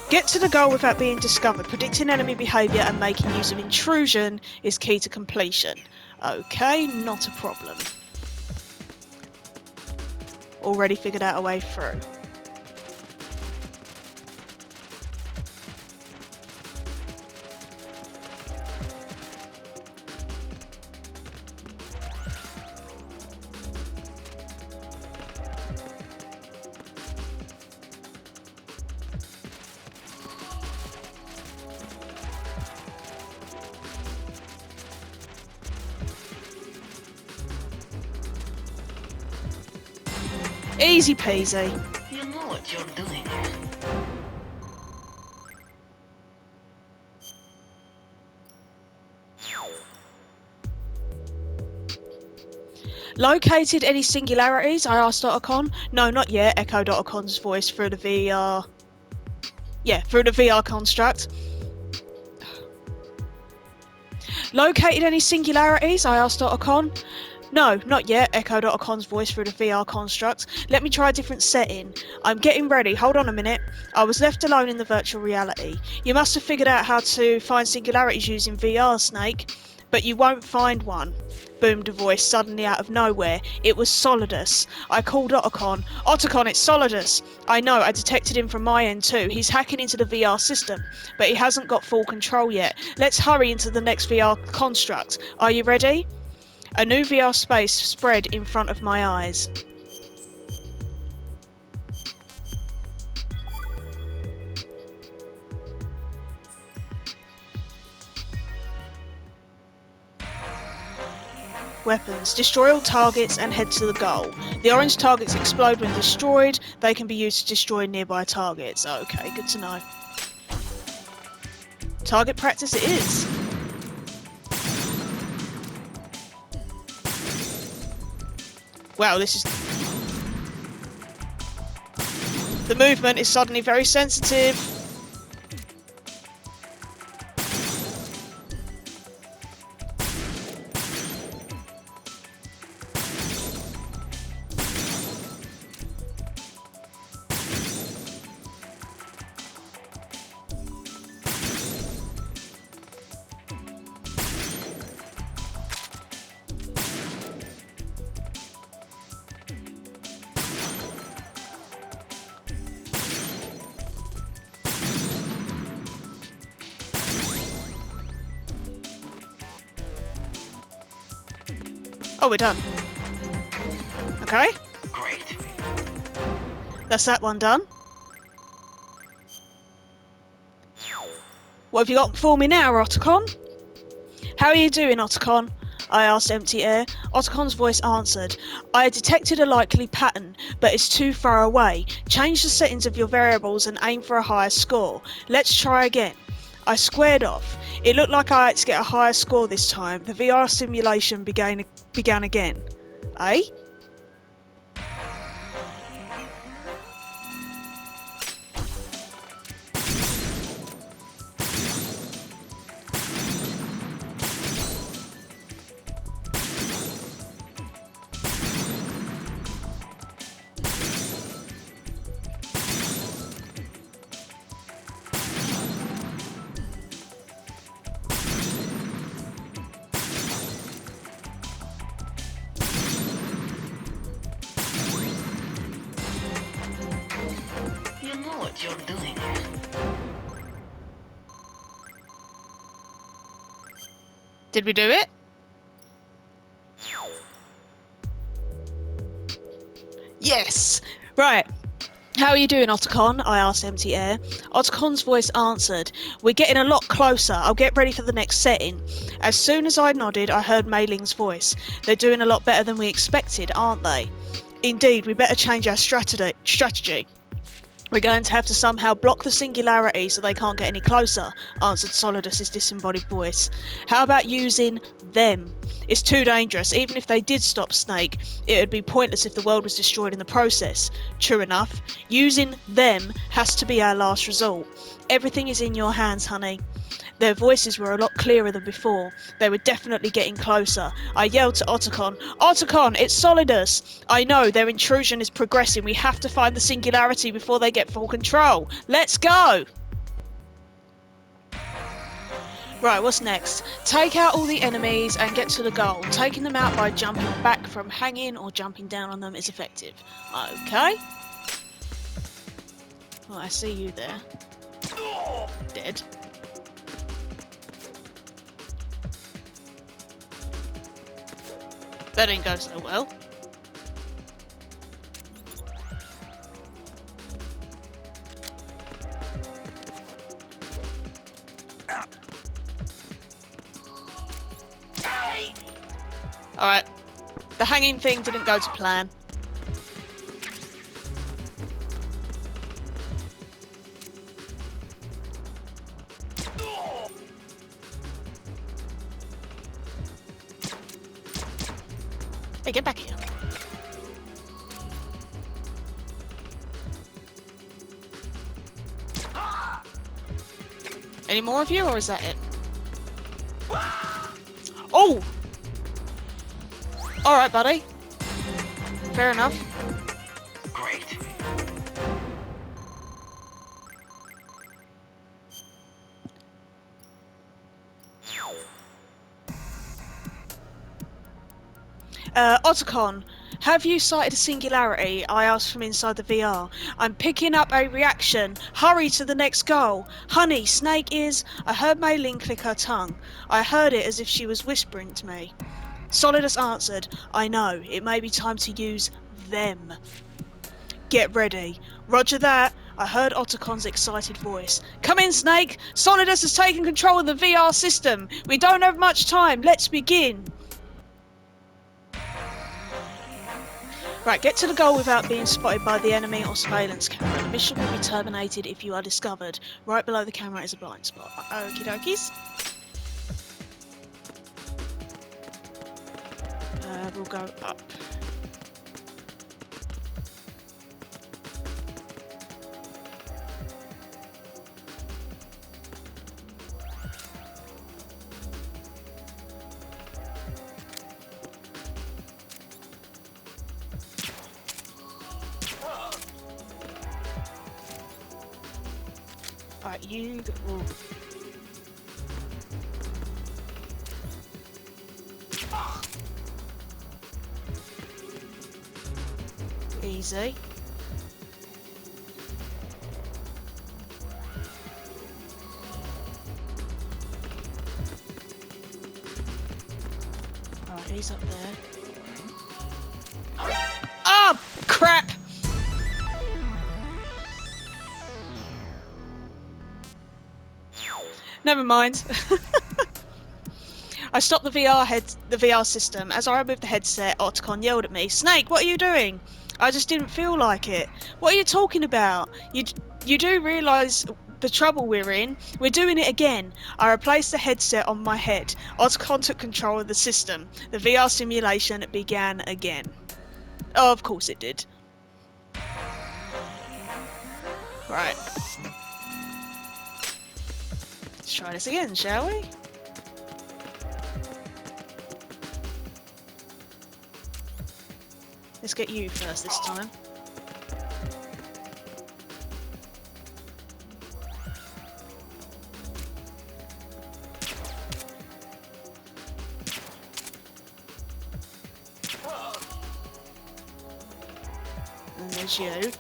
Get to the goal without being discovered. Predicting enemy behaviour and making use of intrusion is key to completion. Okay, not a problem. Already figured out a way through. Easy peasy. You know what you're doing. Located any singularities? I asked Otacon. No, not yet, echoed Otacon's voice through the VR... Yeah, through the VR construct. Located any singularities? I asked Otacon. No, not yet, echoed Otacon's voice through the VR construct. Let me try a different setting. I'm getting ready, hold on a minute. I was left alone in the virtual reality. You must have figured out how to find singularities using VR, Snake. But you won't find one, boomed a voice suddenly out of nowhere. It was Solidus. I called Otacon. Otacon, it's Solidus! I know, I detected him from my end too. He's hacking into the VR system, but he hasn't got full control yet. Let's hurry into the next VR construct. Are you ready? A new VR space spread in front of my eyes. Weapons. Destroy all targets and head to the goal. The orange targets explode when destroyed. They can be used to destroy nearby targets. Okay, good to know. Target practice it is. Wow, this is... The movement is suddenly very sensitive. Oh, we're done. Okay. Great. That's that one done. What have you got for me now, Otacon? How are you doing, Otacon? I asked empty air. Otacon's voice answered. I detected a likely pattern, but it's too far away. Change the settings of your variables and aim for a higher score. Let's try again. I squared off. It looked like I had to get a higher score this time. The VR simulation began again. Eh? You know what you're doing. Did we do it? Yes! Right. How are you doing, Otacon? I asked empty air. Otacon's voice answered. We're getting a lot closer. I'll get ready for the next setting. As soon as I nodded, I heard Mei Ling's voice. They're doing a lot better than we expected, aren't they? Indeed, we better change our strategy. We're going to have to somehow block the singularity so they can't get any closer, answered Solidus' disembodied voice. How about using them? It's too dangerous. Even if they did stop Snake, it would be pointless if the world was destroyed in the process. True enough. Using them has to be our last resort. Everything is in your hands, honey. Their voices were a lot clearer than before. They were definitely getting closer. I yelled to Otacon, Otacon, it's Solidus! I know, their intrusion is progressing. We have to find the singularity before they get full control. Let's go! Right, what's next? Take out all the enemies and get to the goal. Taking them out by jumping back from hanging or jumping down on them is effective. Okay. Well, I see you there. Dead. That didn't go so well. Alright. The hanging thing didn't go to plan. Hey, get back here. Any more of you, or is that it? Oh! Alright, buddy. Fair enough. Great. Otacon, have you sighted a singularity? I asked from inside the VR. I'm picking up a reaction. Hurry to the next goal. Honey, Snake is... I heard Maylin click her tongue. I heard it as if she was whispering to me. Solidus answered, I know, it may be time to use them. Get ready. Roger that. I heard Otacon's excited voice. Come in, Snake. Solidus has taken control of the VR system. We don't have much time. Let's begin. Right, get to the goal without being spotted by the enemy or surveillance camera. The mission will be terminated if you are discovered. Right below the camera is a blind spot. Okie dokies. We'll go up. Alright, you... Ooh. Easy. Alright, he's up there. Oh, crap! Never mind. I stopped the VR system. As I removed the headset, Otacon yelled at me, Snake, what are you doing? I just didn't feel like it. What are you talking about? You do realise the trouble we're in? We're doing it again. I replaced the headset on my head. Otacon took control of the system. The VR simulation began again. Oh, of course it did. Right. Let's try this again, shall we? Let's get you first this time. And there's you.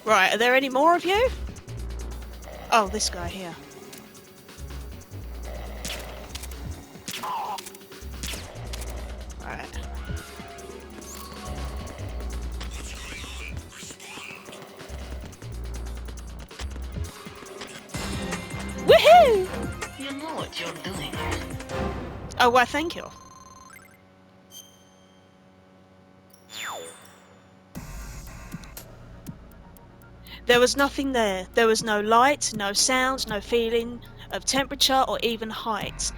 Right, are there any more of you? Oh, this guy here. Right. Woohoo! You know what you're doing. Oh, well, thank you. There was nothing there. There was no light, no sound, no feeling of temperature or even height.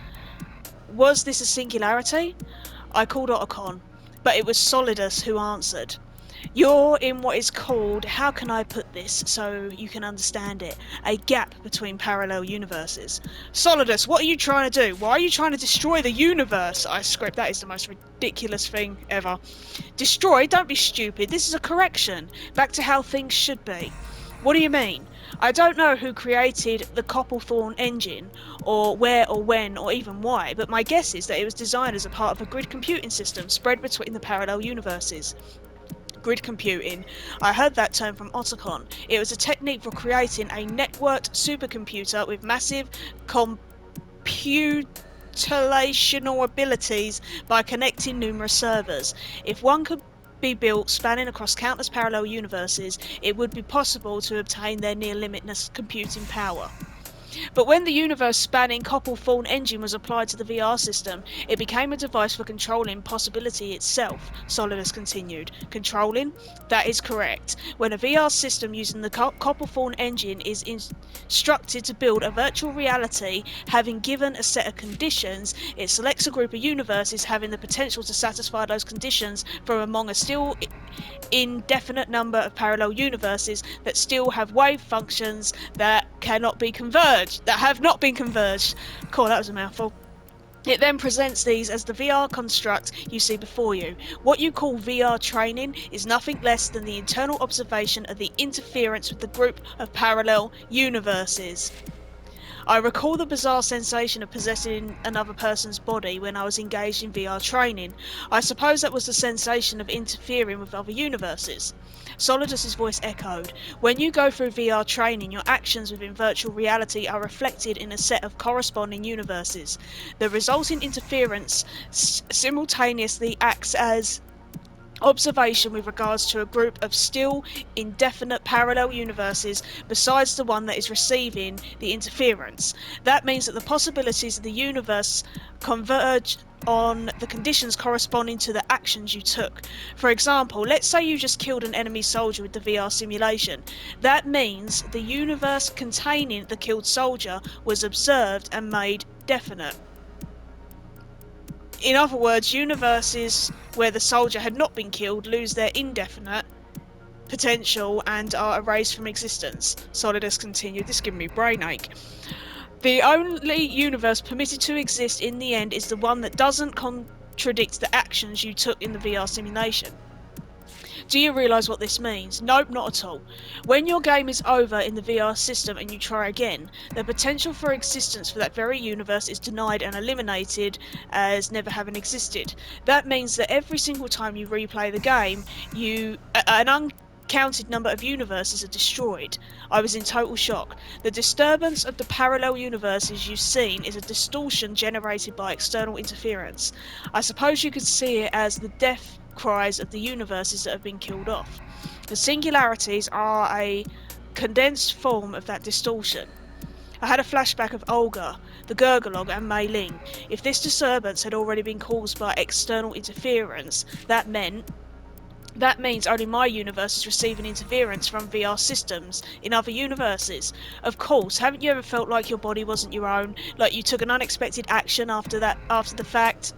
Was this a singularity? I called Otacon, but it was Solidus who answered. You're in what is called, how can I put this so you can understand it, a gap between parallel universes. Solidus, what are you trying to do? Why are you trying to destroy the universe? I script, that is the most ridiculous thing ever. Destroy? Don't be stupid. This is a correction. Back to how things should be. What do you mean? I don't know who created the Copplethorne engine, or where or when or even why, but my guess is that it was designed as a part of a grid computing system spread between the parallel universes. Grid computing. I heard that term from Otacon. It was a technique for creating a networked supercomputer with massive computational abilities by connecting numerous servers. If one could be built spanning across countless parallel universes, it would be possible to obtain their near limitless computing power. But when the universe-spanning Copplethorne engine was applied to the VR system, it became a device for controlling possibility itself, Solidus continued. Controlling? That is correct. When a VR system using the Copplethorne engine is instructed to build a virtual reality, having given a set of conditions, it selects a group of universes having the potential to satisfy those conditions from among a still indefinite number of parallel universes that still have wave functions that cannot be converged, that have not been converged. Cool, that was a mouthful. It then presents these as the VR construct you see before you. What you call VR training is nothing less than the internal observation of the interference with the group of parallel universes. I recall the bizarre sensation of possessing another person's body when I was engaged in VR training. I suppose that was the sensation of interfering with other universes. Solidus's voice echoed. When you go through VR training, your actions within virtual reality are reflected in a set of corresponding universes. The resulting interference simultaneously acts as observation with regards to a group of still indefinite parallel universes besides the one that is receiving the interference. That means that the possibilities of the universe converge on the conditions corresponding to the actions you took. For example, let's say you just killed an enemy soldier with the VR simulation. That means the universe containing the killed soldier was observed and made definite. In other words, universes where the soldier had not been killed lose their indefinite potential and are erased from existence. Solidus continued. This is giving me brain ache. The only universe permitted to exist in the end is the one that doesn't contradict the actions you took in the VR simulation. Do you realise what this means? Nope, not at all. When your game is over in the VR system and you try again, the potential for existence for that very universe is denied and eliminated as never having existed. That means that every single time you replay the game, an uncounted number of universes are destroyed. I was in total shock. The disturbance of the parallel universes you've seen is a distortion generated by external interference. I suppose you could see it as the death cries of the universes that have been killed off. The singularities are a condensed form of that distortion. I had a flashback of Olga, the Gurgolog, and Mei Ling. If this disturbance had already been caused by external interference, that means only my universe is receiving interference from VR systems in other universes. Of course, haven't you ever felt like your body wasn't your own, like you took an unexpected action after the fact?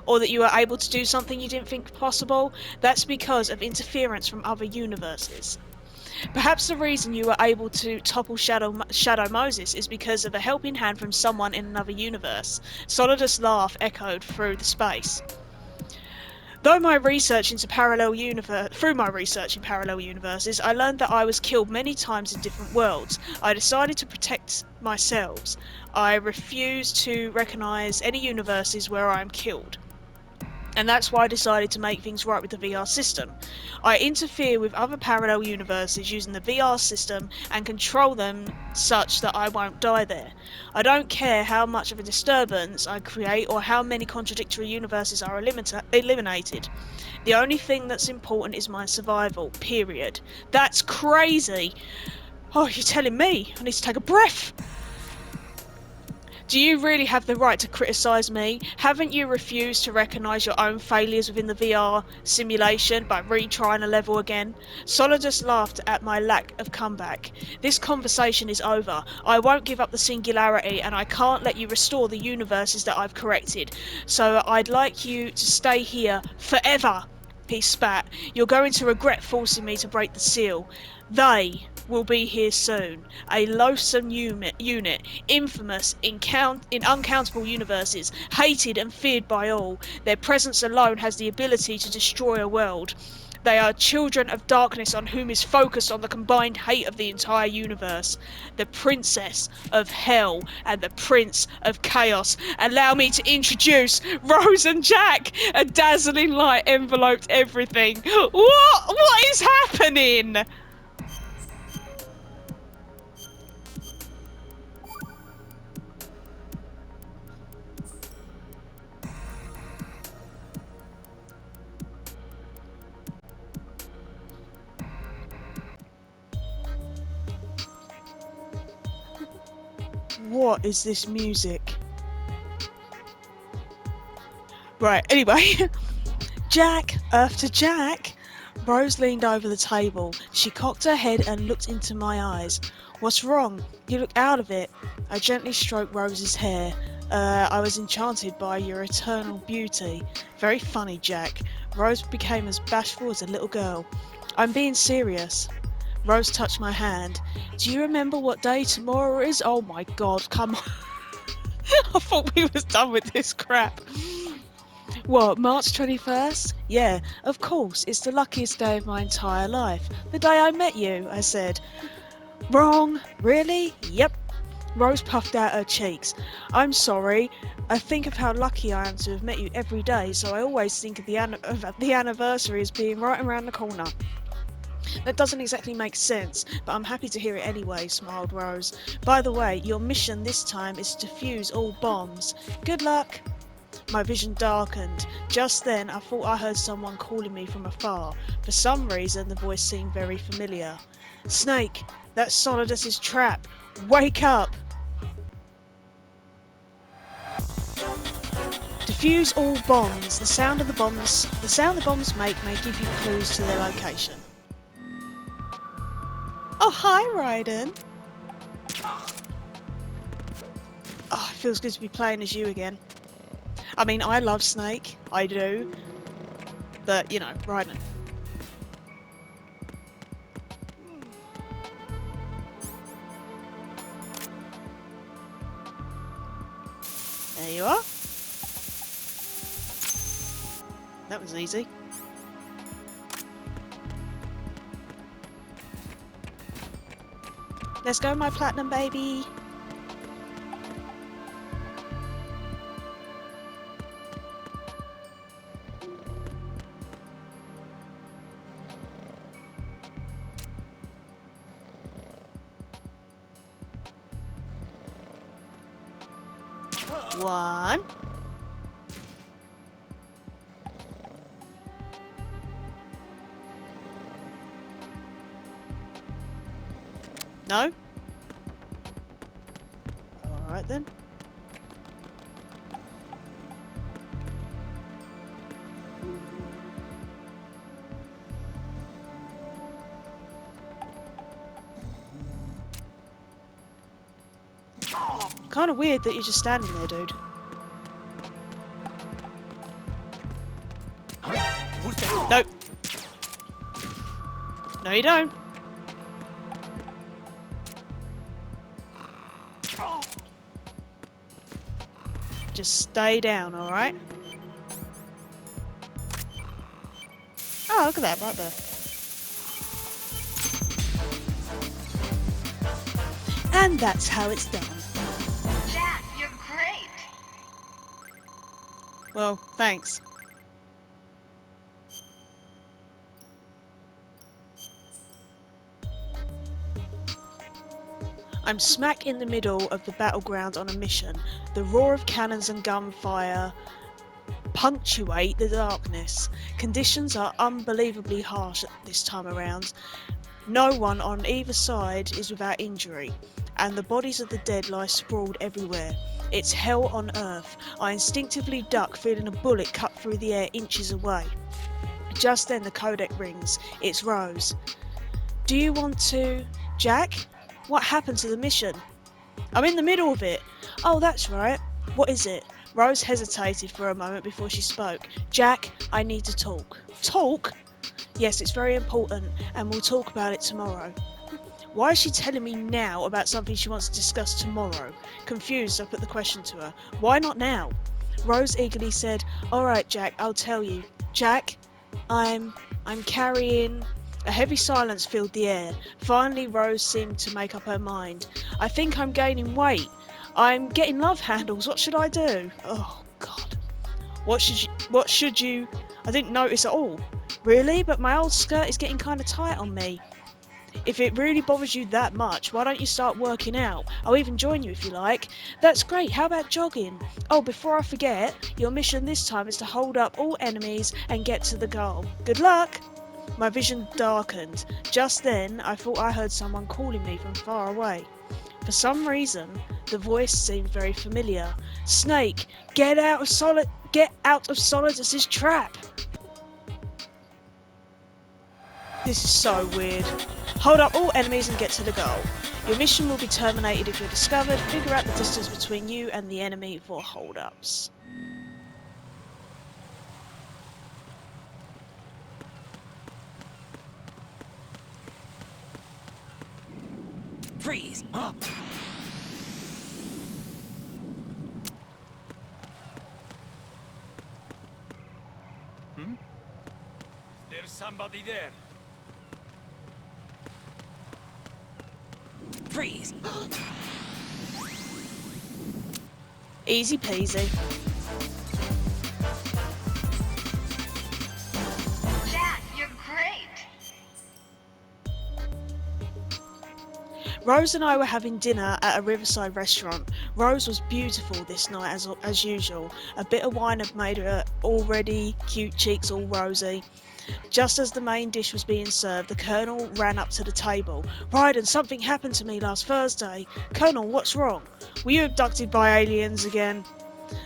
Or that you were able to do something you didn't think possible? That's because of interference from other universes. Perhaps the reason you were able to topple Shadow Moses is because of a helping hand from someone in another universe. Solidus' laugh echoed through the space. Through my research in parallel universes, I learned that I was killed many times in different worlds. I decided to protect myself. I refuse to recognise any universes where I am killed. And that's why I decided to make things right with the VR system. I interfere with other parallel universes using the VR system and control them such that I won't die there. I don't care how much of a disturbance I create or how many contradictory universes are eliminated. The only thing that's important is my survival, period. That's crazy! Oh, you're telling me? I need to take a breath! Do you really have the right to criticise me? Haven't you refused to recognise your own failures within the VR simulation by retrying a level again? Solidus laughed at my lack of comeback. This conversation is over. I won't give up the singularity, and I can't let you restore the universes that I've corrected. So I'd like you to stay here forever. He spat. You're going to regret forcing me to break the seal. They will be here soon. A loathsome unit, infamous in uncountable universes, hated and feared by all. Their presence alone has the ability to destroy a world. They are children of darkness on whom is focused on the combined hate of the entire universe. The princess of hell and the prince of chaos. Allow me to introduce Rose and Jack. A dazzling light enveloped everything. What is happening? What is this music? Right, anyway. Jack, after Jack. Rose leaned over the table. She cocked her head and looked into my eyes. What's wrong? You look out of it. I gently stroked Rose's hair. I was enchanted by your eternal beauty. Very funny, Jack. Rose became as bashful as a little girl. I'm being serious. Rose touched my hand. Do you remember what day tomorrow is? Oh my god, come on. I thought we was done with this crap. What, March 21st? Yeah, of course, it's the luckiest day of my entire life. The day I met you, I said. Wrong. Really? Yep. Rose puffed out her cheeks. I'm sorry. I think of how lucky I am to have met you every day, so I always think of the anniversary as being right around the corner. That doesn't exactly make sense, but I'm happy to hear it anyway, smiled Rose. By the way, your mission this time is to defuse all bombs. Good luck. My vision darkened. Just then, I thought I heard someone calling me from afar. For some reason, the voice seemed very familiar. Snake, that's Solidus's trap. Wake up! Defuse all bombs. The sound the bombs make may give you clues to their location. Oh, hi, Raiden. Oh, it feels good to be playing as you again. I mean, I love Snake. I do. But, you know, Raiden. There you are. That was easy. Let's go, my platinum baby. One. No? Alright then. Kind of weird that you're just standing there, dude. Nope. No, you don't. Just stay down, alright? Oh, look at that, right there. And that's how it's done. Jack, you're great. Well, thanks. I'm smack in the middle of the battleground on a mission. The roar of cannons and gunfire punctuate the darkness. Conditions are unbelievably harsh this time around. No one on either side is without injury, and the bodies of the dead lie sprawled everywhere. It's hell on earth. I instinctively duck, feeling a bullet cut through the air inches away. Just then the codec rings. It's Rose. Do you want to... Jack? What happened to the mission? I'm in the middle of it. Oh, that's right. What is it? Rose hesitated for a moment before she spoke. Jack, I need to talk. Talk? Yes, it's very important, and we'll talk about it tomorrow. Why is she telling me now about something she wants to discuss tomorrow? Confused, I put the question to her. Why not now? Rose eagerly said, Alright, Jack, I'll tell you. Jack, I'm I'm carrying... A heavy silence filled the air. Finally, Rose seemed to make up her mind. I think I'm gaining weight. I'm getting love handles. What should I do? Oh, God. What should you... I didn't notice at all. Really? But my old skirt is getting kind of tight on me. If it really bothers you that much, why don't you start working out? I'll even join you if you like. That's great. How about jogging? Oh, before I forget, your mission this time is to hold up all enemies and get to the goal. Good luck! My vision darkened. Just then, I thought I heard someone calling me from far away. For some reason, the voice seemed very familiar. Snake, get out of Solidus's trap! This is so weird. Hold up all enemies and get to the goal. Your mission will be terminated if you're discovered. Figure out the distance between you and the enemy for hold-ups. Freeze! There's somebody there. Freeze! Easy peasy. Jack, you're great. Rose and I were having dinner at a riverside restaurant. Rose was beautiful this night as usual. A bit of wine had made her already cute cheeks all rosy. Just as the main dish was being served, the Colonel ran up to the table. Ryden, something happened to me last Thursday. Colonel, what's wrong? Were you abducted by aliens again?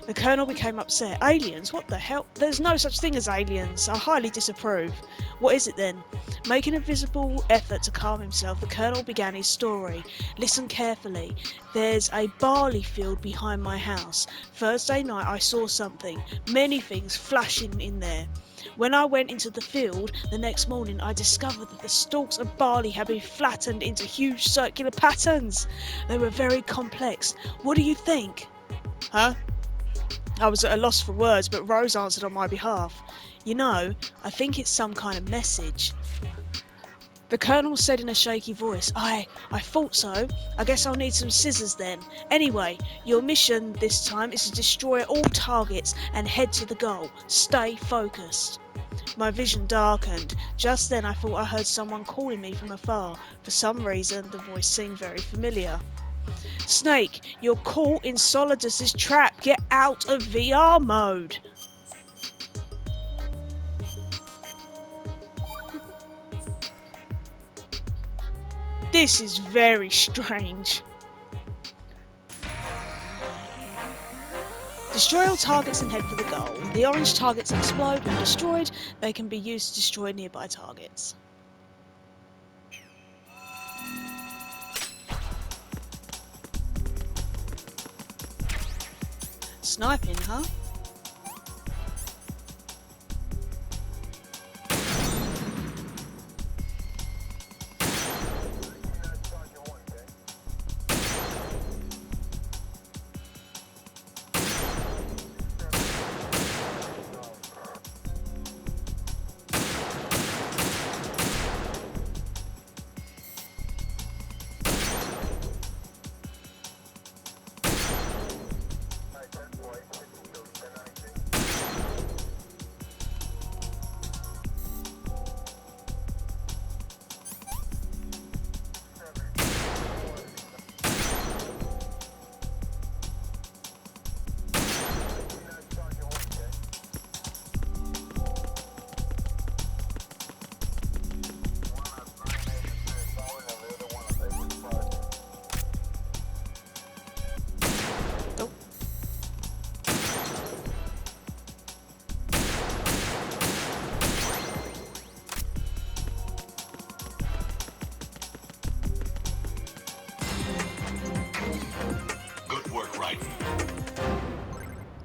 The Colonel became upset. Aliens? What the hell? There's no such thing as aliens. I highly disapprove. What is it then? Making a visible effort to calm himself, the Colonel began his story. Listen carefully. There's a barley field behind my house. Thursday night I saw something. Many things flashing in there. When I went into the field the next morning, I discovered that the stalks of barley had been flattened into huge circular patterns. They were very complex. What do you think? Huh? I was at a loss for words, but Rose answered on my behalf. You know, I think it's some kind of message. The Colonel said in a shaky voice, I thought so. I guess I'll need some scissors then. Anyway, your mission this time is to destroy all targets and head to the goal. Stay focused. My vision darkened. Just then I thought I heard someone calling me from afar. For some reason, the voice seemed very familiar. Snake, you're caught in Solidus's trap. Get out of VR mode. This is very strange. Destroy all targets and head for the goal. The orange targets explode when destroyed. They can be used to destroy nearby targets. Sniping, huh?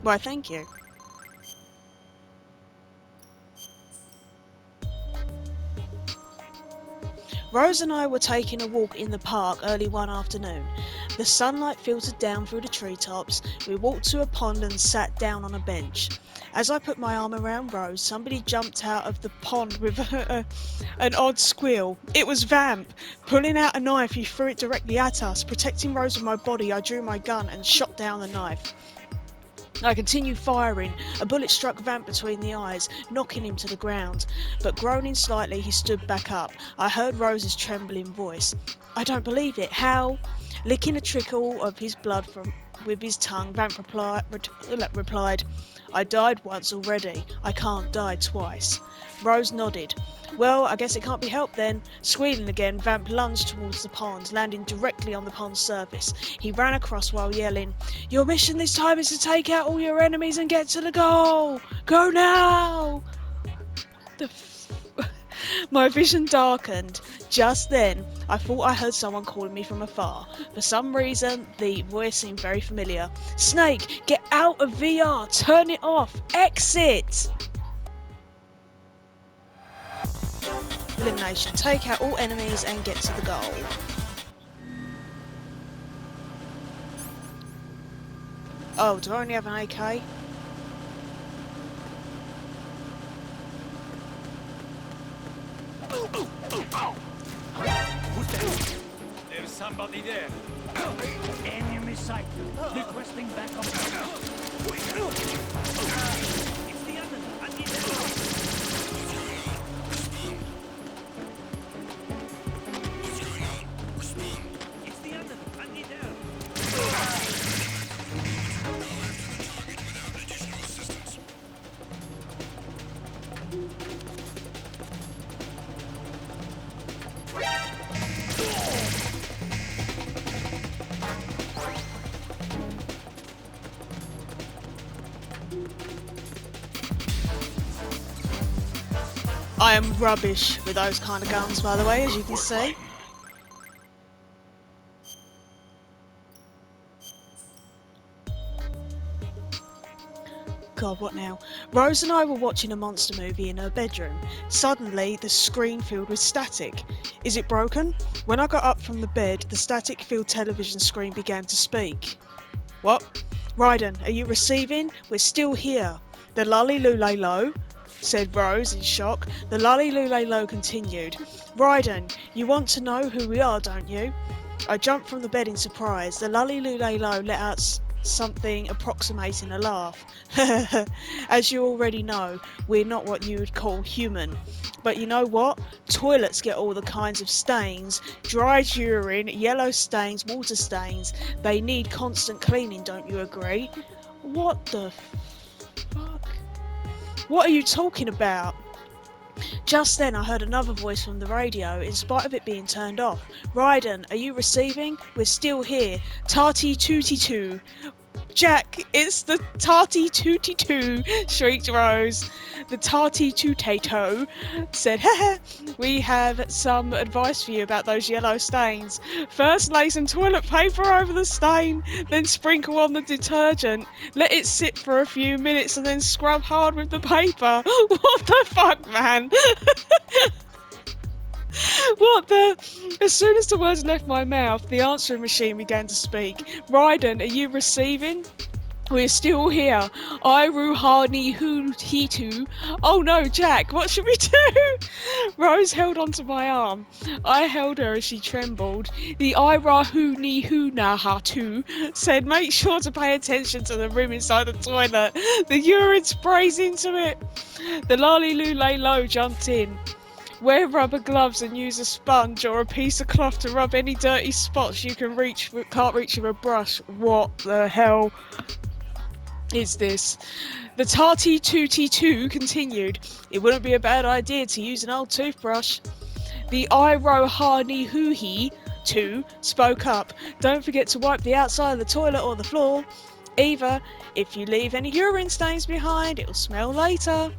Why, thank you. Rose and I were taking a walk in the park early one afternoon. The sunlight filtered down through the treetops. We walked to a pond and sat down on a bench. As I put my arm around Rose, somebody jumped out of the pond with an odd squeal. It was Vamp. Pulling out a knife, he threw it directly at us. Protecting Rose with my body, I drew my gun and shot down the knife. I continued firing. A bullet struck Vamp between the eyes, knocking him to the ground. But groaning slightly, he stood back up. I heard Rose's trembling voice. "I don't believe it. How?" Licking a trickle of his blood with his tongue, Vamp replied, "I died once already. I can't die twice." Rose nodded. "Well, I guess it can't be helped then." Squealing again, Vamp lunged towards the pond, landing directly on the pond's surface. He ran across while yelling, "Your mission this time is to take out all your enemies and get to the goal! Go now!" My vision darkened. Just then, I thought I heard someone calling me from afar. For some reason, the voice seemed very familiar. "Snake, get out of VR! Turn it off! Exit!" Elimination. Take out all enemies and get to the goal. Oh, do I only have an AK? Who's there? There's somebody there. Enemy sight. Requesting backup. It's the enemy. I need help. It's the enemy. I need help. I am rubbish with those kind of guns, by the way, as you can see. God, what now? Rose and I were watching a monster movie in her bedroom. Suddenly, the screen filled with static. Is it broken? When I got up from the bed, the static-filled television screen began to speak. "What? Raiden, are you receiving? We're still here." "The lully-lulay-lo," said Rose in shock. The lully-lulay-lo continued. "Raiden, you want to know who we are, don't you?" I jumped from the bed in surprise. The lully-lulay-lo let out something approximating a laugh. "As you already know, we're not what you would call human. But you know what? Toilets get all the kinds of stains. Dried urine, yellow stains, water stains. They need constant cleaning, don't you agree?" What the fuck? What are you talking about? Just then I heard another voice from the radio, in spite of it being turned off. "Raiden, are you receiving? We're still here. Tarty Tooty Too." "Jack, it's the Tarty Tooty Too," shrieked Rose. "The Tarty Tootato," said, "Haha, we have some advice for you about those yellow stains. First lay some toilet paper over the stain, then sprinkle on the detergent. Let it sit for a few minutes and then scrub hard with the paper." What the fuck, man? What the? As soon as the words left my mouth, the answering machine began to speak. "Raiden, are you receiving? We're still here. Iru Hani Hu Hitu." "Oh no, Jack, what should we do?" Rose held onto my arm. I held her as she trembled. The Ira Hu Ni Hu Na Hatu said, "Make sure to pay attention to the room inside the toilet. The urine sprays into it." The Lali Lulay Lo jumped in. "Wear rubber gloves and use a sponge or a piece of cloth to rub any dirty spots you can't reach with a brush." What the hell is this? The Tarty Tooty Too continued. "It wouldn't be a bad idea to use an old toothbrush." The Iro Hani Huhi Too spoke up. "Don't forget to wipe the outside of the toilet or the floor. Either, if you leave any urine stains behind, it'll smell later."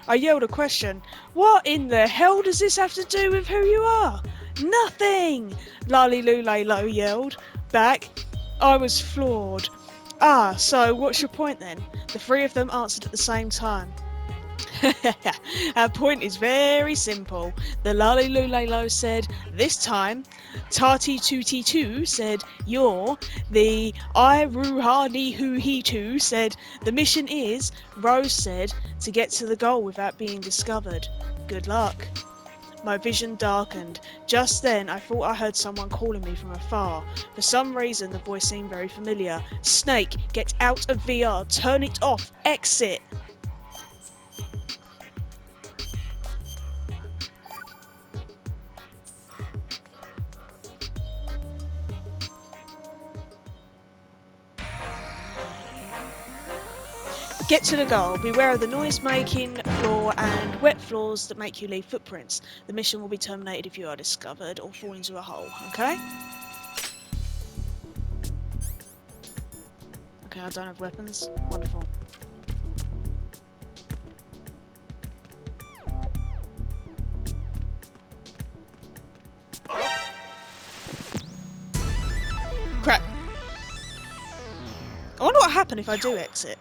I yelled a question. "What in the hell does this have to do with who you are?" "Nothing!" Lali Lulay Lo yelled back. I was floored. "Ah, so what's your point then?" The three of them answered at the same time. Our point is very simple. The Lali Lulelo said, this time. Tati Tuti Tu said, you're. The I Ruhani Hu He Tu said, the mission is. Rose said, to get to the goal without being discovered. Good luck. My vision darkened. Just then, I thought I heard someone calling me from afar. For some reason, the voice seemed very familiar. Snake, get out of VR. Turn it off. Exit. Get to the goal. Beware of the noise-making floor and wet floors that make you leave footprints. The mission will be terminated if you are discovered or fall into a hole, okay? Okay, I don't have weapons. Wonderful. Crap. I wonder what happened if I do exit.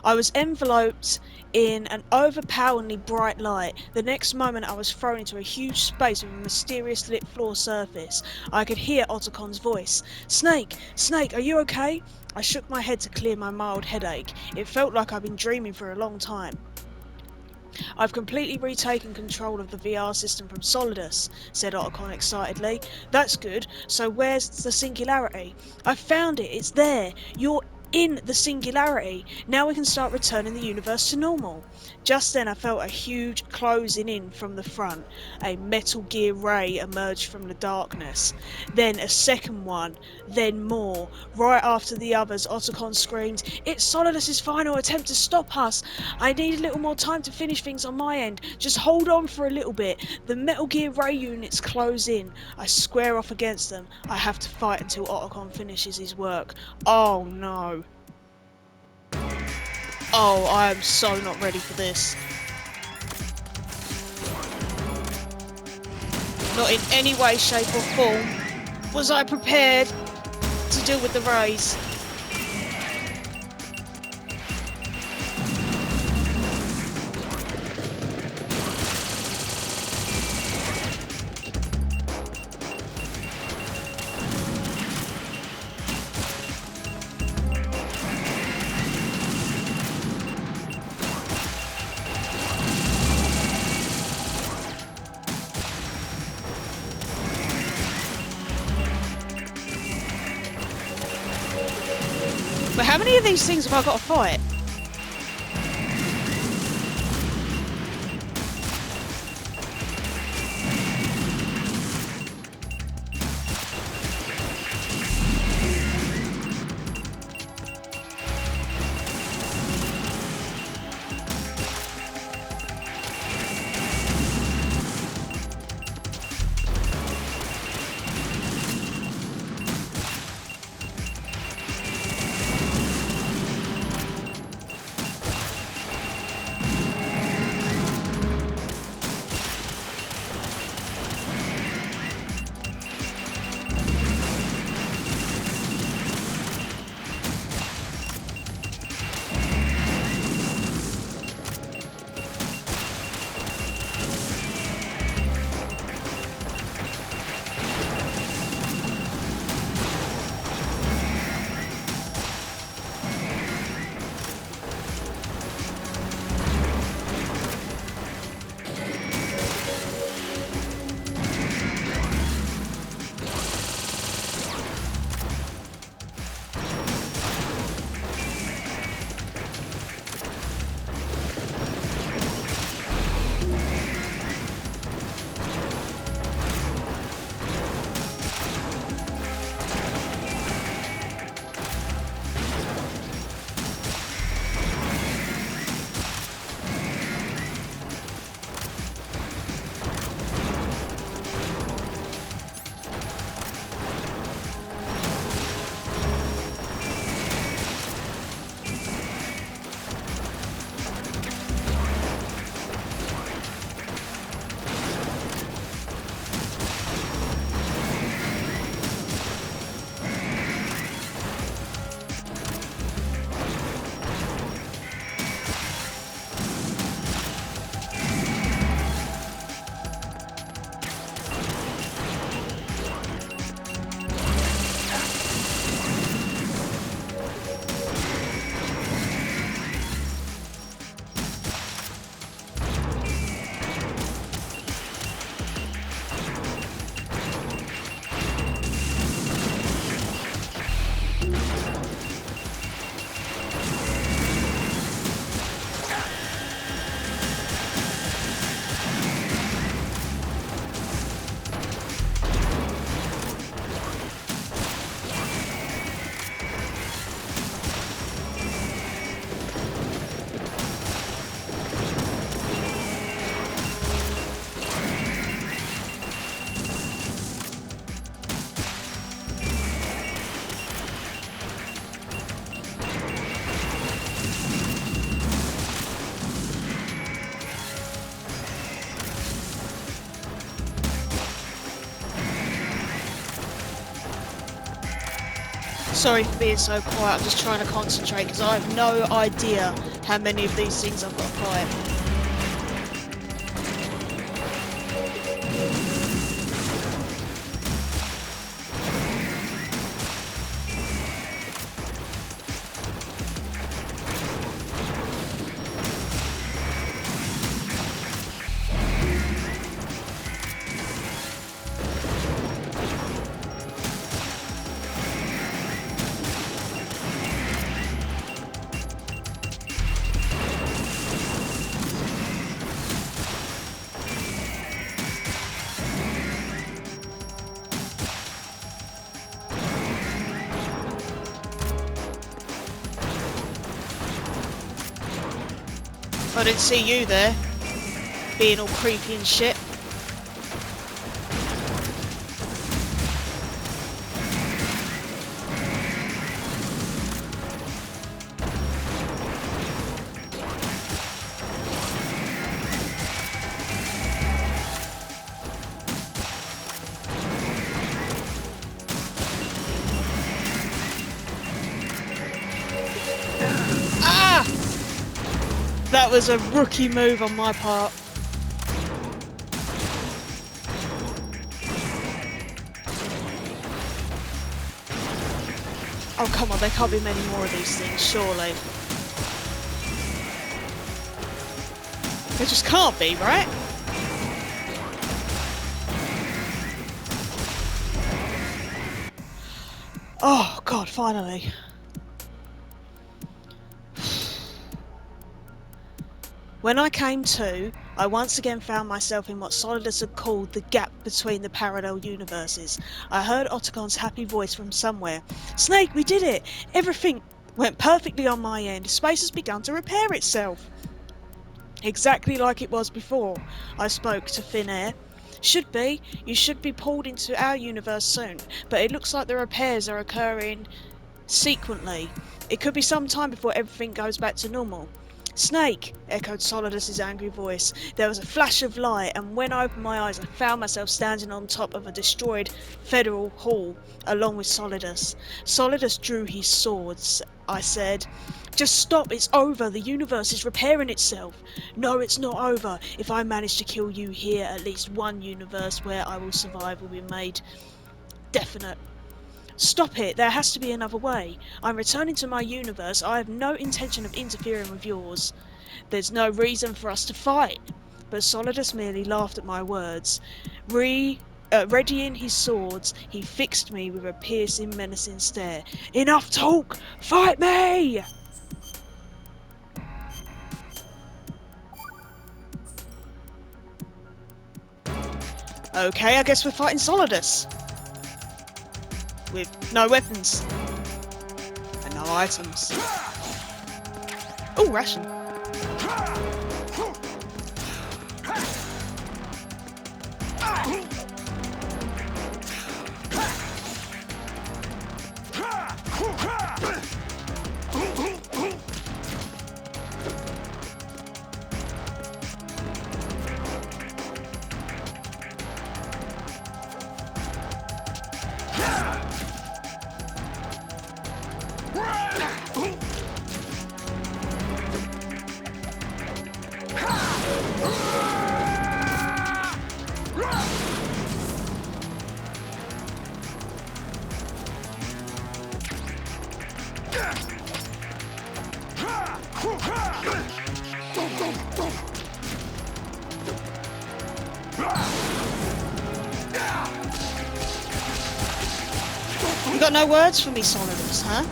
I was enveloped in an overpoweringly bright light. The next moment I was thrown into a huge space with a mysterious lit floor surface. I could hear Ottocon's voice. Snake! Snake, are you okay? I shook my head to clear my mild headache. It felt like I'd been dreaming for a long time. I've completely retaken control of the VR system from Solidus, said Ottocon excitedly. That's good. So where's the singularity? I found it. It's there. You're in the singularity. Now we can start returning the universe to normal. Just then I felt a huge closing in from the front. A Metal Gear ray emerged from the darkness. Then a second one. Then more. Right after the others, Ottocon screamed, "It's Solidus' final attempt to stop us. I need a little more time to finish things on my end. Just hold on for a little bit. The Metal Gear ray units close in. I square off against them. I have to fight until Ottocon finishes his work. Oh no. Oh, I am so not ready for this. Not in any way, shape or form was I prepared to deal with the rays. But how many of these things have I got to fight? Sorry for being so quiet, I'm just trying to concentrate because I have no idea how many of these things I've got to fight. I didn't see you there, being all creepy and shit. That was a rookie move on my part. Oh come on, there can't be many more of these things, surely. There just can't be, right? Oh god, finally. When I came to, I once again found myself in what Solidus had called the gap between the parallel universes. I heard Otacon's happy voice from somewhere. Snake, we did it! Everything went perfectly on my end. Space has begun to repair itself. Exactly like it was before, I spoke to Thin Air. Should be. You should be pulled into our universe soon, but it looks like the repairs are occurring sequentially. It could be some time before everything goes back to normal. Snake, echoed Solidus' angry voice. There was a flash of light, and when I opened my eyes, I found myself standing on top of a destroyed Federal Hall, along with Solidus. Solidus drew his swords. I said, just stop, it's over, the universe is repairing itself. No, it's not over. If I manage to kill you here, at least one universe where I will survive will be made definite. Stop it, there has to be another way. I'm returning to my universe, I have no intention of interfering with yours. There's no reason for us to fight. But Solidus merely laughed at my words. Readying his swords, he fixed me with a piercing, menacing stare. Enough talk! Fight me! Okay, I guess we're fighting Solidus. With no weapons. And no items. Oh, ration. You got no words for me, Solidus, huh?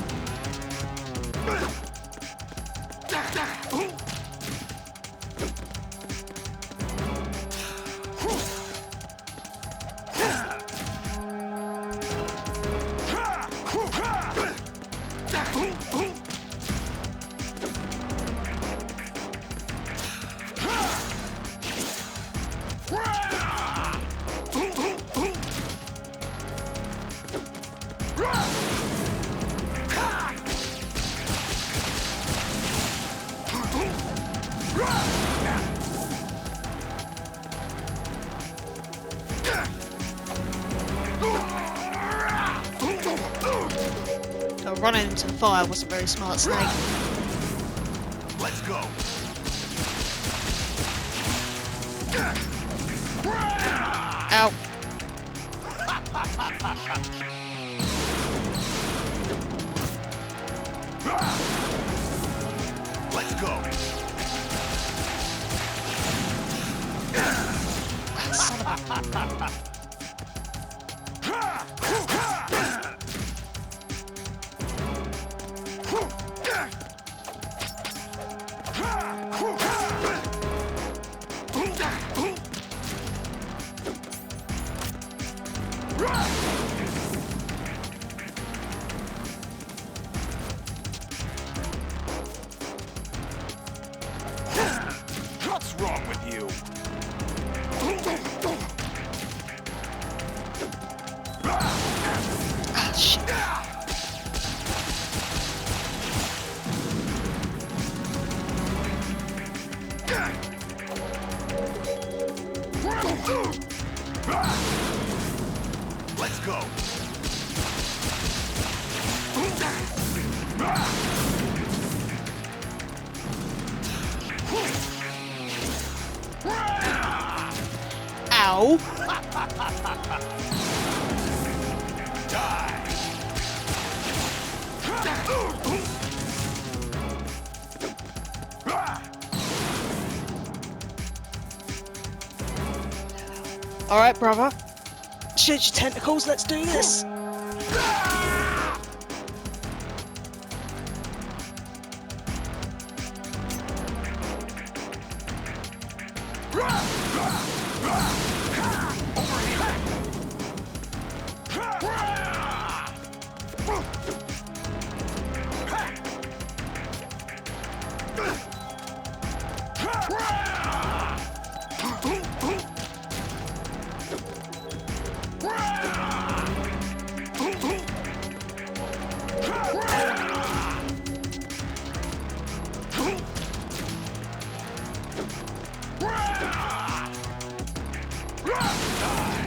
Oh, running into the fire wasn't very smart, Snake. Let's go. Ow. Let's go. Son of a... What's wrong with you? Ah, shit. Let's go. Ow. Alright, brother. Shoot your tentacles, let's do this.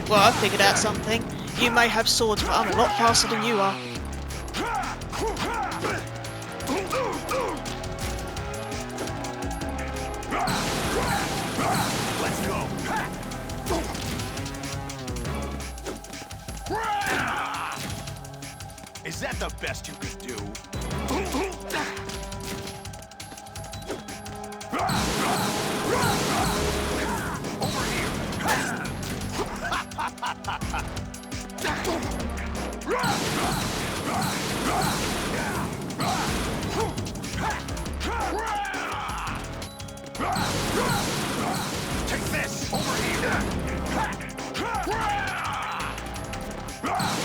Well, I figured out something. You may have swords, but I'm a lot faster than you are. Let's go. Is that the best you could do? Over here. Take this! Over here!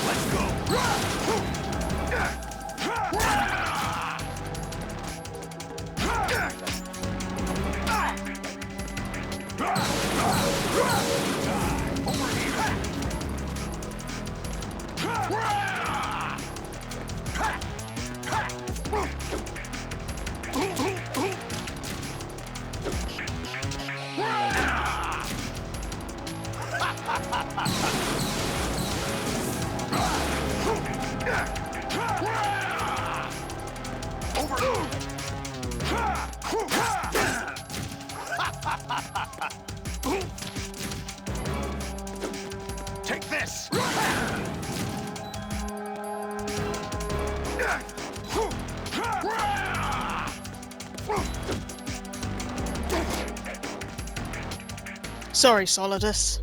Let's go! Over here! Take this! Sorry, Solidus.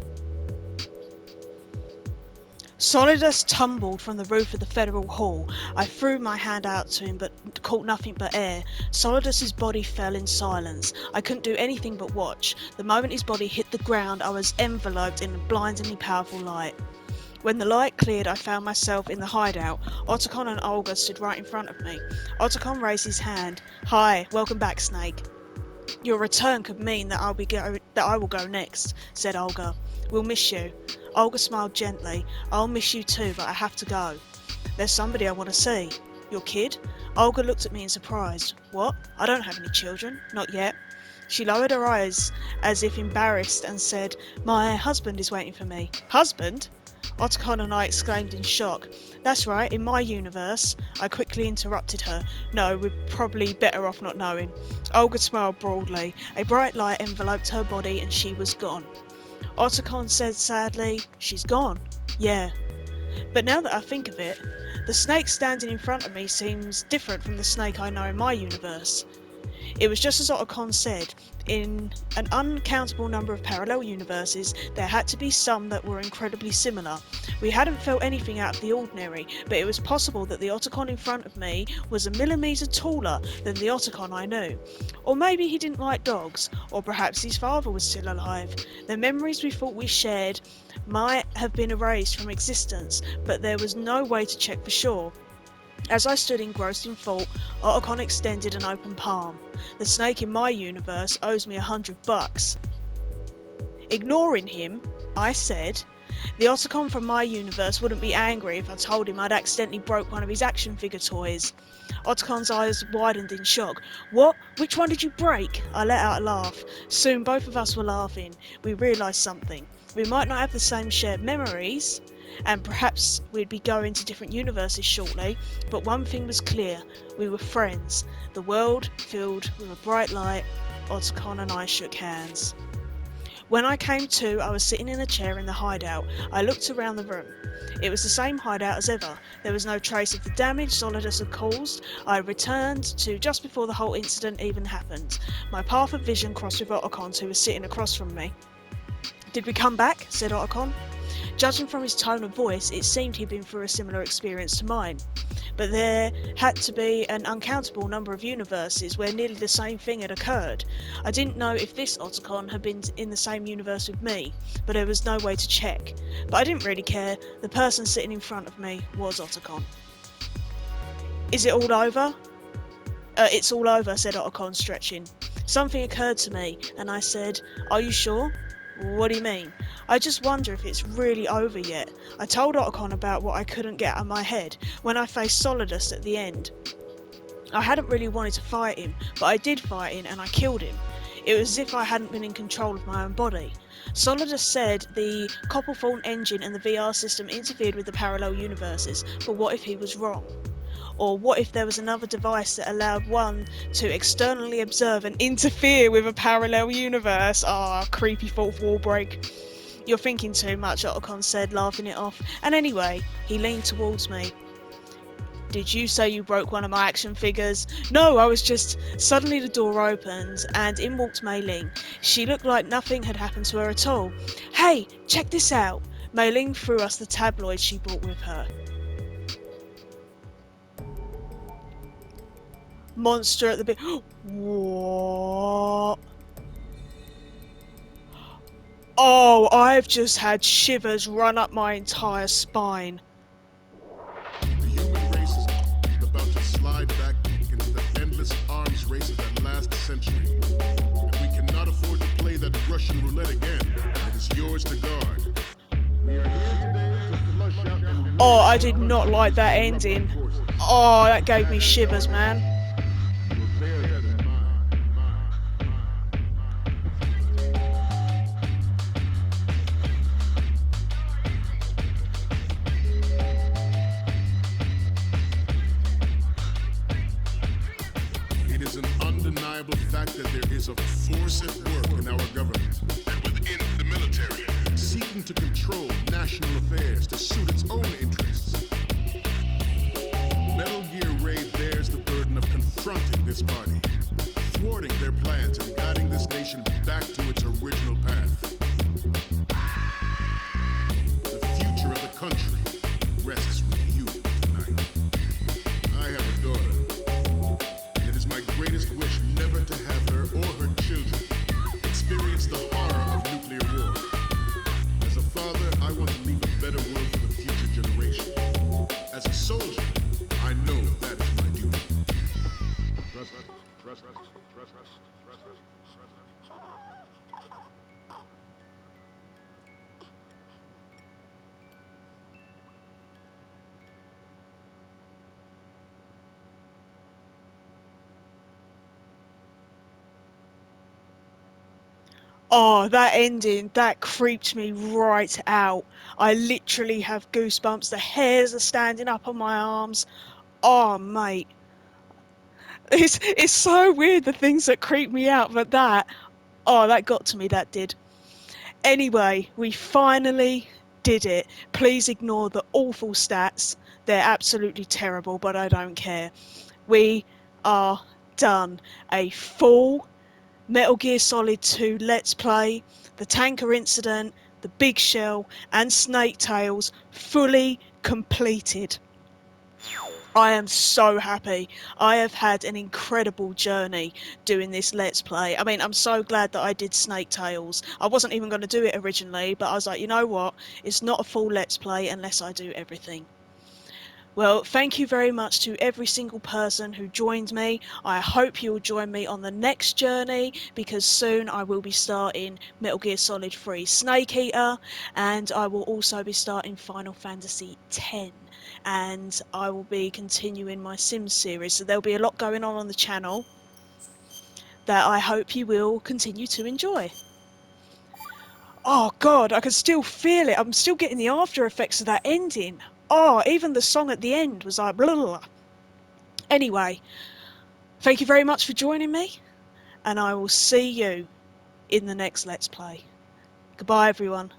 Solidus tumbled from the roof of the Federal Hall. I threw my hand out to him, but caught nothing but air. Solidus's body fell in silence. I couldn't do anything but watch. The moment his body hit the ground, I was enveloped in a blindingly powerful light. When the light cleared, I found myself in the hideout. Otacon and Olga stood right in front of me. Otacon raised his hand. "Hi, welcome back, Snake." "Your return could mean that I will go next," said Olga. "We'll miss you." Olga smiled gently. "I'll miss you too, but I have to go. There's somebody I want to see." "Your kid?" Olga looked at me in surprise. "What? I don't have any children. Not yet." She lowered her eyes as if embarrassed and said, "My husband is waiting for me." "Husband?" Otacon and I exclaimed in shock. That's right, in my universe. I quickly interrupted her. No, we're probably better off not knowing. Olga smiled broadly. A bright light enveloped her body and she was gone. Otacon said sadly, she's gone. Yeah. But now that I think of it, the snake standing in front of me seems different from the snake I know in my universe. It was just as Otacon said, in an uncountable number of parallel universes, there had to be some that were incredibly similar. We hadn't felt anything out of the ordinary, but it was possible that the Otacon in front of me was a millimetre taller than the Otacon I knew. Or maybe he didn't like dogs, or perhaps his father was still alive. The memories we thought we shared might have been erased from existence, but there was no way to check for sure. As I stood engrossed in thought, Otacon extended an open palm. The snake in my universe owes me $100. Ignoring him, I said, the Otacon from my universe wouldn't be angry if I told him I'd accidentally broke one of his action figure toys. Otacon's eyes widened in shock. What? Which one did you break? I let out a laugh. Soon both of us were laughing. We realised something. We might not have the same shared memories, and perhaps we'd be going to different universes shortly, but one thing was clear. We were friends. The world filled with a bright light. Otacon and I shook hands. When I came to, I was sitting in a chair in the hideout. I looked around the room. It was the same hideout as ever. There was no trace of the damage Solidus had caused. I returned to just before the whole incident even happened. My path of vision crossed with Otacon, who was sitting across from me. Did we come back? Said Otacon. Judging from his tone of voice, it seemed he'd been through a similar experience to mine. But there had to be an uncountable number of universes where nearly the same thing had occurred. I didn't know if this Otacon had been in the same universe with me, but there was no way to check. But I didn't really care. The person sitting in front of me was Otacon. Is it all over? It's all over, said Otacon, stretching. Something occurred to me, and I said, are you sure? What do you mean? I just wonder if it's really over yet. I told Otacon about what I couldn't get out of my head when I faced Solidus at the end. I hadn't really wanted to fight him, but I did fight him and I killed him. It was as if I hadn't been in control of my own body. Solidus said the Copperthorne engine and the VR system interfered with the parallel universes, but what if he was wrong? Or what if there was another device that allowed one to externally observe and interfere with a parallel universe? Creepy fourth wall break. You're thinking too much, Otacon said, laughing it off. And anyway, he leaned towards me. Did you say you broke one of my action figures? No, I was just... Suddenly the door opened and in walked Mei Ling. She looked like nothing had happened to her at all. Hey, check this out. Mei Ling threw us the tabloids she brought with her. Monster at the big... What? Oh, I've just had shivers run up my entire spine. The human race is about to slide back into the endless arms race of that last century. And we cannot afford to play that Russian roulette again. It is yours to guard. We are here today to flush out and... Oh, I did not like that ending. Oh, that gave me shivers, man. Bear that in mind. It is an undeniable fact that there is a force at work in our government and within the military, seeking to control national affairs to suit its own interests. Metal Gear Ray bears the burden of confronting this party, thwarting their plans and guiding this nation back to its original path. The future of the country rests with you tonight. I have a daughter. It is my greatest wish never to have her or her children experience the horror of nuclear war. As a father, I want to leave a better world for the future generation. As a soldier, I know that is my duty. Oh, that ending, that creeped me right out. I literally have goosebumps. The hairs are standing up on my arms. Oh, mate. It's so weird, the things that creep me out, but that got to me, that did. Anyway, we finally did it. Please ignore the awful stats. They're absolutely terrible, but I don't care. We are done. A full Metal Gear Solid 2 Let's Play, the tanker incident, the big shell, and Snake Tails fully completed. I am so happy. I have had an incredible journey doing this Let's Play. I mean, I'm so glad that I did Snake Tails. I wasn't even going to do it originally, but I was like, you know what? It's not a full Let's Play unless I do everything. Well, thank you very much to every single person who joined me. I hope you'll join me on the next journey, because soon I will be starting Metal Gear Solid 3 Snake Eater, and I will also be starting Final Fantasy X, and I will be continuing my Sims series. So there'll be a lot going on the channel that I hope you will continue to enjoy. Oh god, I can still feel it. I'm still getting the after effects of that ending. Oh, even the song at the end was like blah, blah, blah. Anyway, thank you very much for joining me, and I will see you in the next Let's Play. Goodbye, everyone.